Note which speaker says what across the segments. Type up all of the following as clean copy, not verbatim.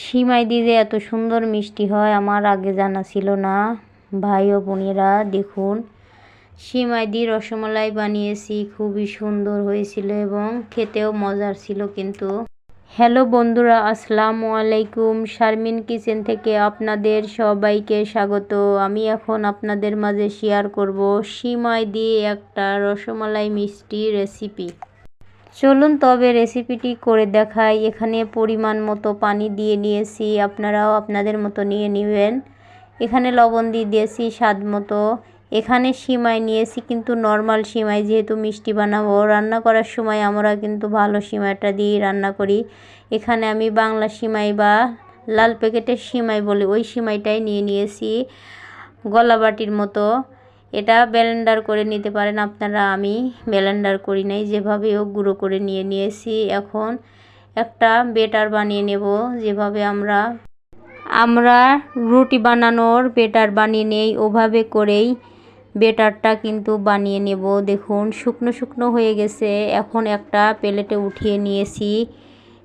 Speaker 1: সিমাই দিয়ে যে এত সুন্দর মিষ্টি হয় আমার আগে জানা ছিল না। ভাই ও বোনেরা দেখুন, সিমাই দিয়ে রসমালাই বানিয়েছি, খুবই সুন্দর হয়েছিল এবং খেতেও মজার ছিল। কিন্তু হ্যালো বন্ধুরা, আসসালামু আলাইকুম। শারমিন কিচেন থেকে আপনাদের সবাইকে স্বাগত। আমি এখন আপনাদের মাঝে শেয়ার করব সিমাই দিয়ে একটা রসমালাই মিষ্টি রেসিপি। চলুন তবে রেসিপিটি করে দেখাই। এখানে পরিমাণ মতো পানি দিয়ে নিয়েছি, আপনারাও আপনাদের মতো নিয়ে নেবেন। এখানে লবণ দিয়ে দিয়েছি স্বাদ মতো। এখানে সিমাই নিয়েছি, কিন্তু নর্মাল সিমাই, যেহেতু মিষ্টি বানাবো। রান্না করার সময় আমরা কিন্তু ভালো সিমাইটা দিয়ে রান্না করি। এখানে আমি বাংলা সিমাই বা লাল প্যাকেটের সিমাই বলি, ওই সিমাইটাই নিয়ে নিয়েছি গলা বাটির মতো। এটা ব্লেন্ডার করে নিতে পারেন আপনারা, আমি ব্লেন্ডার করি নাই, যেভাবেও গুঁড়ো করে নিয়েছি। এখন একটা বেটার বানিয়ে নেব, যেভাবে আমরা রুটি বানানোর বেটার বানিয়ে নেই, ওভাবে করেই বেটারটা কিন্তু বানিয়ে নেব। দেখুন শুকনো শুকনো হয়ে গেছে। এখন একটা প্লেটে উঠিয়ে নিয়েছি।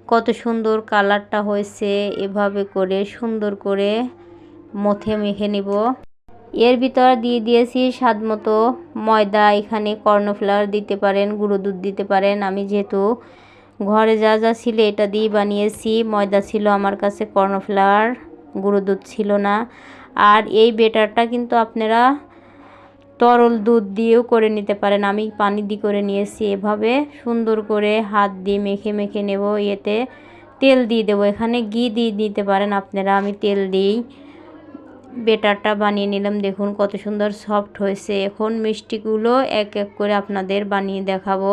Speaker 1: কত সুন্দর কালারটা হয়েছে। এভাবে করে সুন্দর করে মথে মেখে নেব। এর ভিতর দিয়ে দিয়েছি স্বাদ মতো ময়দা। এখানে কর্নফ্লাওয়ার দিতে পারেন, গুঁড়ো দুধ দিতে পারেন। আমি যেহেতু ঘরে যা যা ছিল এটা দিয়ে বানিয়েছি। ময়দা ছিল আমার কাছে, কর্নফ্লাওয়ার, গুঁড়ো দুধ ছিল না। আর এই বেটারটা কিন্তু আপনারা তরল দুধ দিয়েও করে নিতে পারেন, আমি পানি দিয়ে করে নিয়েছি। এভাবে সুন্দর করে হাত দিয়ে মেখে মেখে নেব। এতে তেল দিয়ে দেবো, এখানে ঘি দিয়ে দিতে পারেন আপনারা, আমি তেল দিই বেটারটা বানিয়ে নিলাম। দেখুন কত সুন্দর সফট হয়েছে। এখন মিষ্টিগুলো এক এক করে আপনাদের বানিয়ে দেখাবো।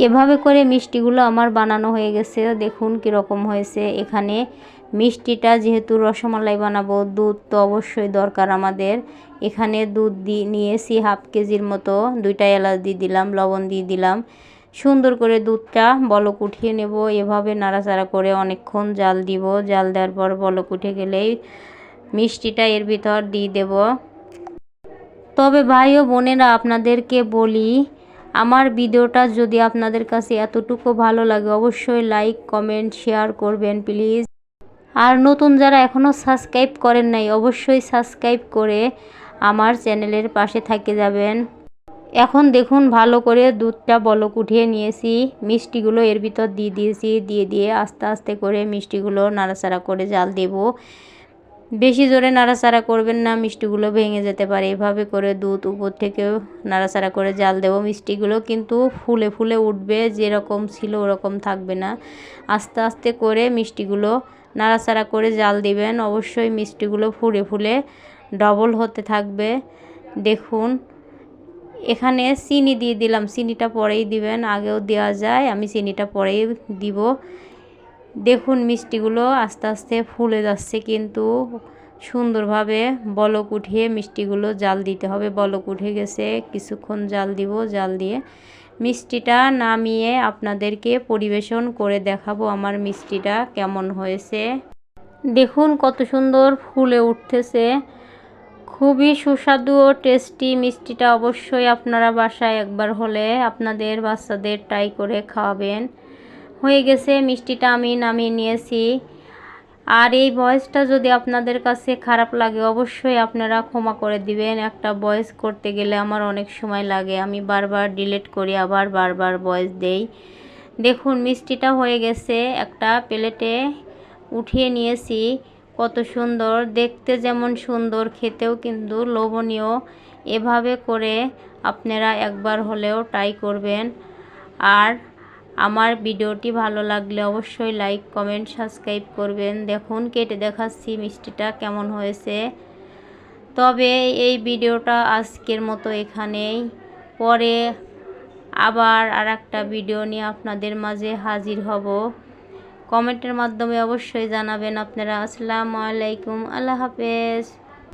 Speaker 1: এভাবে করে মিষ্টিগুলো আমার বানানো হয়ে গেছে। দেখুন কীরকম হয়েছে। এখানে মিষ্টিটা যেহেতু রসমালাই বানাবো, দুধ তো অবশ্যই দরকার আমাদের। এখানে দুধ নিয়েছি হাফ কেজির মতো। 2টা এলাচ দিয়ে দিলাম, লবণ দিয়ে দিলাম। সুন্দর করে দুধটা বলক উঠিয়ে নেব। এভাবে নাড়াচাড়া করে অনেকক্ষণ জাল দিব। জাল দেওয়ার পর বলক উঠে গেলেই মিষ্টিটা এর ভিতর দিয়ে দেব। তবে ভাই ও বোনেরা, আপনাদেরকে বলি, আমার ভিডিওটা যদি আপনাদের কাছে এতটুকু ভালো লাগে অবশ্যই লাইক কমেন্ট শেয়ার করবেন প্লিজ। আর নতুন যারা এখনও সাবস্ক্রাইব করেন নাই অবশ্যই সাবস্ক্রাইব করে আমার চ্যানেলের পাশে থেকে যাবেন। এখন দেখুন ভালো করে দুধটা বলক উঠিয়ে নিয়েছি। মিষ্টিগুলো এর ভিতর দিয়ে দিয়েছি। দিয়ে আস্তে আস্তে করে মিষ্টিগুলো নাড়াচাড়া করে জাল দেব। বেশি জোরে নাড়াচাড়া করবেন না, মিষ্টিগুলো ভেঙে যেতে পারে। এভাবে করে দুধ উপর থেকেও নাড়াচাড়া করে জাল দেব। মিষ্টিগুলো কিন্তু ফুলে ফুলে উঠবে, যেরকম ছিল ওরকম থাকবে না। আস্তে আস্তে করে মিষ্টিগুলো নাড়াচাড়া করে জাল দিবেন। অবশ্যই মিষ্টিগুলো ফুলে ফুলে ডবল হতে থাকবে। দেখুন এখানে চিনি দিয়ে দিলাম, চিনিটা পরেই দিবেন, আগেও দেওয়া যায়, আমি চিনিটা পরেই দিব। দেখুন মিষ্টিগুলো আস্তে আস্তে ফুলে যাচ্ছে, কিন্তু সুন্দরভাবে বলক উঠিয়ে মিষ্টিগুলো জাল দিতে হবে। বলক উঠে গেছে, কিছুক্ষণ জাল দিব। জাল দিয়ে মিষ্টিটা নামিয়ে আপনাদেরকে পরিবেশন করে দেখাবো আমার মিষ্টিটা কেমন হয়েছে। দেখুন কত সুন্দর ফুলে উঠতেছে, খুবই সুস্বাদু ও টেস্টি মিষ্টিটা। অবশ্যই আপনারা বাসায় একবার হলে আপনাদের বাচ্চাদের ট্রাই করে খাওয়াবেন। হয়ে গেছে মিষ্টিটা, আমি নামিয়ে নিয়েছি। আর এই ভয়েসটা যদি আপনাদের কাছে খারাপ লাগে অবশ্যই আপনারা ক্ষমা করে দিবেন। একটা ভয়েস করতে গেলে আমার অনেক সময় লাগে, আমি বারবার ডিলিট করি, আবার বারবার ভয়েস দেই। দেখুন মিষ্টিটা হয়ে গেছে, একটা প্লেটে উঠিয়ে নিয়েছি। কত সুন্দর দেখতে, যেমন সুন্দর খেতেও কিন্তু লোভনীয়। এভাবে করে আপনারা একবার হলেও ট্রাই করবেন। আর আমার ভিডিওটি ভালো লাগলে অবশ্যই লাইক কমেন্ট সাবস্ক্রাইব করবেন। দেখুন কেটে দেখাচ্ছি মিষ্টিটা কেমন হয়েছে। তবে এই ভিডিওটা আজকের মতো এখানেই, পরে আবার আরেকটা ভিডিও নিয়ে আপনাদের মাঝে হাজির হব। কমেন্টের মাধ্যমে অবশ্যই জানাবেন আপনারা। আসসালামু আলাইকুম, আল্লাহ হাফেজ।